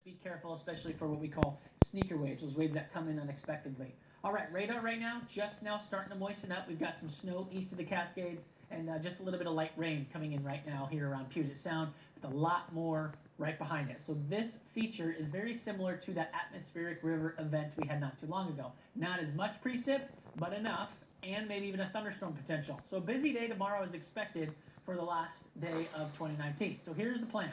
Be careful, especially for what we call sneaker waves, those waves that come in unexpectedly. All right, radar right now, just now starting to moisten up. We've got some snow east of the Cascades and just a little bit of light rain coming in right now here around Puget Sound with a lot more right behind it. So this feature is very similar to that atmospheric river event we had not too long ago. Not as much precip, but enough, and maybe even a thunderstorm potential. So a busy day tomorrow is expected for the last day of 2019. So here's the plan.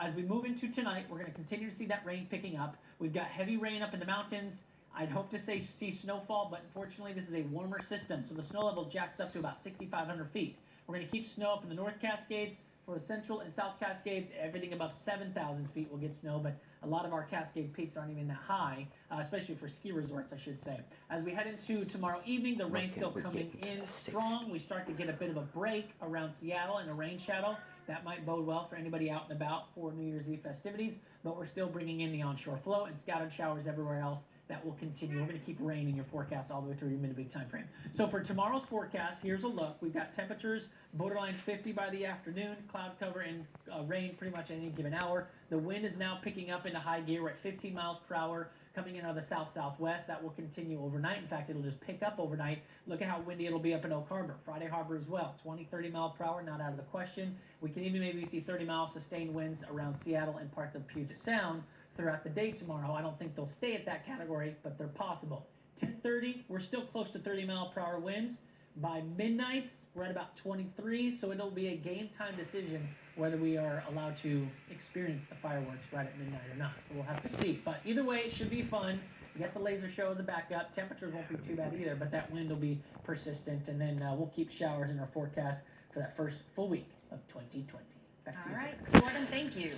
As we move into tonight, we're going to continue to see that rain picking up. We've got heavy rain up in the mountains. I'd hope to see snowfall, but unfortunately this is a warmer system, so the snow level jacks up to about 6,500 feet. We're going to keep snow up in the North Cascades. For the Central and South Cascades, everything above 7,000 feet will get snow, but a lot of our Cascade peaks aren't even that high, especially for ski resorts, I should say. As we head into tomorrow evening, the rain's still coming in strong. We start to get a bit of a break around Seattle and a rain shadow. That might bode well for anybody out and about for New Year's Eve festivities, but we're still bringing in the onshore flow and scattered showers everywhere else. That will continue. We're going to keep rain in your forecast all the way through your midweek time frame. So for tomorrow's forecast, here's a look. We've got temperatures borderline 50 by the afternoon, cloud cover and rain pretty much at any given hour. The wind is now picking up into high gear. We're at 15 miles per hour coming in out of the south-southwest. That will continue overnight. In fact, it'll just pick up overnight. Look at how windy it'll be up in Oak Harbor. Friday Harbor as well. 20, 30 mile per hour, not out of the question. We can even maybe see 30-mile sustained winds around Seattle and parts of Puget Sound throughout the day tomorrow. I don't think they'll stay at that category, but they're possible. 10:30, we're still close to 30-mile-per-hour winds. By midnight, we're at about 23, so it'll be a game-time decision whether we are allowed to experience the fireworks right at midnight or not. So we'll have to see. But either way, it should be fun. We got the laser show as a backup. Temperatures won't be too bad either, but that wind will be persistent, and then we'll keep showers in our forecast for that first full week of 2020. Back to you, All right, Sarah. Jordan, thank you.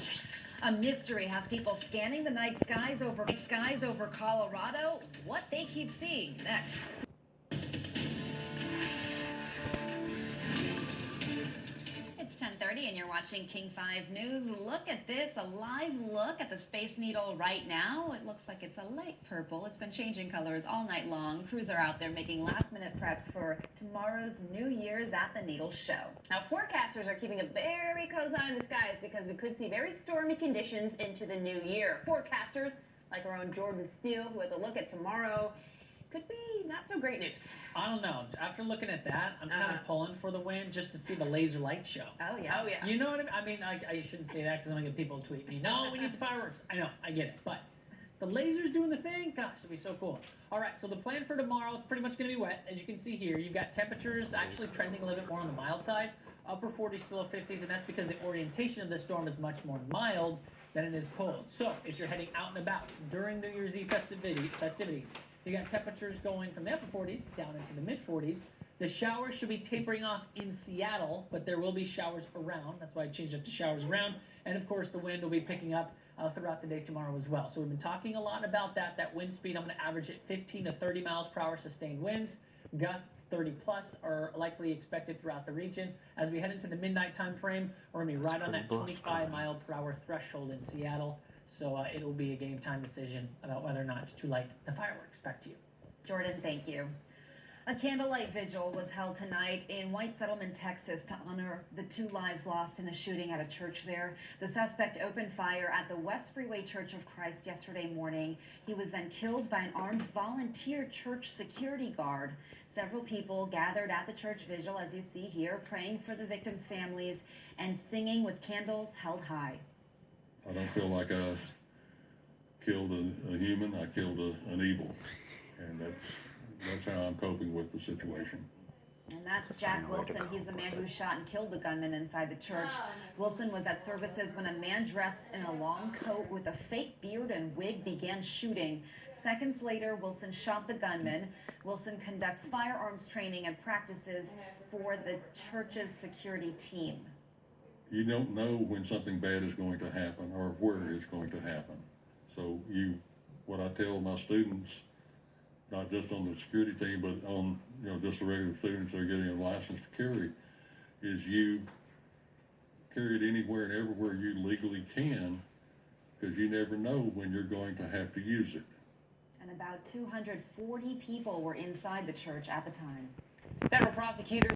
A mystery has people scanning the night skies over Colorado. What they keep seeing next. It's 10:30 and you're watching King 5 News. Look at this, a live look at the Space Needle right now. It looks like it's a light purple. It's been changing colors all night long. Crews are out there making last-minute preps for tomorrow's New Year's at the Needle show. Now, forecasters are keeping a very close eye on the skies because we could see very stormy conditions into the new year. Forecasters, like our own Jordan Steele, who has a look at tomorrow, could be not so great news. I don't know. After looking at that, I'm kind of pulling for the wind just to see the laser light show. Oh, yeah. Oh, yeah. You know what I mean? I shouldn't say that because I'm going to get people to tweet me. No, we need the fireworks. I know, I get it. But the lasers doing the thing, gosh, it'll be so cool. All right, so the plan for tomorrow is pretty much going to be wet. As you can see here, you've got temperatures actually trending a little bit more on the mild side. Upper 40s, low 50s, and that's because the orientation of the storm is much more mild than it is cold. So if you're heading out and about during New Year's Eve festivities, you got temperatures going from the upper 40s down into the mid 40s. The showers should be tapering off in Seattle, but there will be showers around. That's why I changed it to showers around. And of course, the wind will be picking up throughout the day tomorrow as well. So we've been talking a lot about that. That wind speed, I'm going to average at 15 to 30 miles per hour sustained winds. Gusts 30 plus are likely expected throughout the region. As we head into the midnight time frame, we're going to be right on that 25 mile per hour threshold in Seattle. So it will be a game time decision about whether or not to light the fireworks. Back to you. Jordan, thank you. A candlelight vigil was held tonight in White Settlement, Texas, to honor the 2 lives lost in a shooting at a church there. The suspect opened fire at the West Freeway Church of Christ yesterday morning. He was then killed by an armed volunteer church security guard. Several people gathered at the church vigil, as you see here, praying for the victims' families and singing with candles held high. I don't feel like I killed a human, I killed an evil. And that's how I'm coping with the situation. And that's Jack Wilson. He's the man who shot and killed the gunman inside the church. Wilson was at services when a man dressed in a long coat with a fake beard and wig began shooting. Seconds later, Wilson shot the gunman. Wilson conducts firearms training and practices for the church's security team. You don't know when something bad is going to happen or where it's going to happen. So what I tell my students, not just on the security team, but on just the regular students that are getting a license to carry, is you carry it anywhere and everywhere you legally can, because you never know when you're going to have to use it. And about 240 people were inside the church at the time. Federal prosecutors